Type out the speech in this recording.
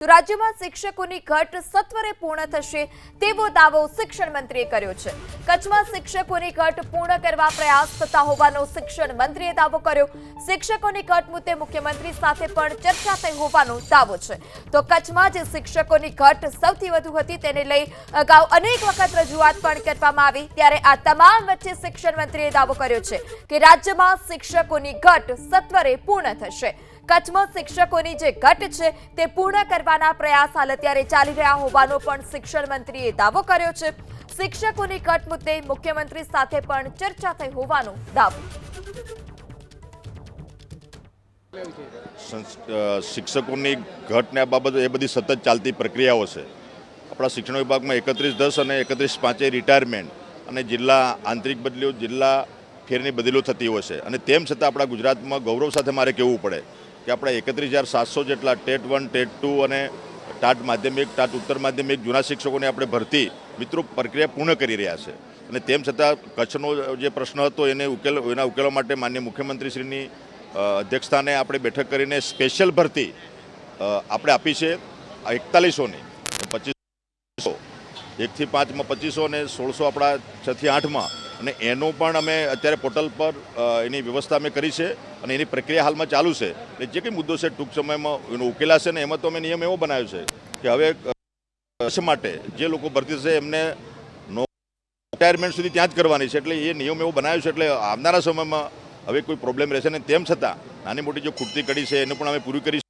તો રાજ્યમાં શિક્ષકોની ઘટ સત્વરે પૂર્ણ થશે તેવો દાવો શિક્ષણ મંત્રીએ કર્યો છે। કચ્છમાં શિક્ષકોની ઘટ પૂર્ણ કરવા પ્રયાસ થતા હોવાનો શિક્ષણ મંત્રીએ દાવો કર્યો। શિક્ષકોની ઘટ મુદ્દે મુખ્યમંત્રી સાથે પણ ચર્ચા થઈ હોવાનો દાવો છે। તો કચ્છમાં જે શિક્ષકોની ઘટ સૌથી વધુ હતી તેને લઈ અગાઉ અનેક વખત રજૂઆત પણ કરવામાં આવી, ત્યારે આ તમામ વચ્ચે શિક્ષણ મંત્રીએ દાવો કર્યો છે કે રાજ્યમાં શિક્ષકોની ઘટ સત્વરે પૂર્ણ થશે। કચ્છમાં શિક્ષકોની જે ઘટ છે તે પૂર્ણ કરવાના પ્રયાસ હાલ અત્યારે ચાલી રહ્યા હોવાનો પણ શિક્ષણ મંત્રીએ દાવો કર્યો છે। શિક્ષકોની ઘટ મુદ્દે મુખ્યમંત્રી સાથે પણ ચર્ચા થઈ હોવાનો દાવો। શિક્ષકોની ઘટને બાબત એ બધી સતત ચાલતી પ્રક્રિયાઓ છે। આપણા શિક્ષણ વિભાગમાં 31/10 અને 31/5 રિટાયરમેન્ટ અને જિલ્લા આંતરિક બદલીઓ, જિલ્લા ફેરની બદલીઓ થતી હોય છે, અને તેમ છતાં આપણા ગુજરાતમાં ગૌરવ સાથે મારે કહેવું પડે કે આપણે 31,700 જેટલા ટેટ 1, ટેટ 2 અને ટાટ માધ્યમિક, ટાટ ઉત્તર માધ્યમિક જૂના શિક્ષકોને આપણે ભરતી મિત્રો પ્રક્રિયા પૂર્ણ કરી રહ્યા છે। અને તેમ છતાં કચ્છનો જે પ્રશ્ન હતો એના ઉકેલો માટે માનનીય મુખ્યમંત્રીશ્રીની અધ્યક્ષસ્થાને આપણે બેઠક કરીને સ્પેશિયલ ભરતી આપણે આપી છે 4100ની, 2500 1 થી 5માં 2500 અને 1600 આપણા 6 થી 8માં, અને એનું પણ અમે અત્યારે પોર્ટલ પર એની વ્યવસ્થા અમે કરી છે અને એની પ્રક્રિયા હાલમાં ચાલુ છે। એટલે જે કંઈ મુદ્દો છે ટૂંક સમયમાં એનો ઉકેલાશે ને એમાં તો અમે નિયમ એવો બનાવ્યો છે કે હવે કચ્છ માટે જે લોકો ભરતી થશે એમને રિટાયરમેન્ટ સુધી ત્યાં જ કરવાની છે। એટલે એ નિયમ એવો બનાવ્યો છે, એટલે આવનારા સમયમાં હવે કોઈ પ્રોબ્લેમ રહેશે ને। તેમ છતાં નાની મોટી જે ખૂટતી કડી છે એને પણ અમે પૂરી કરી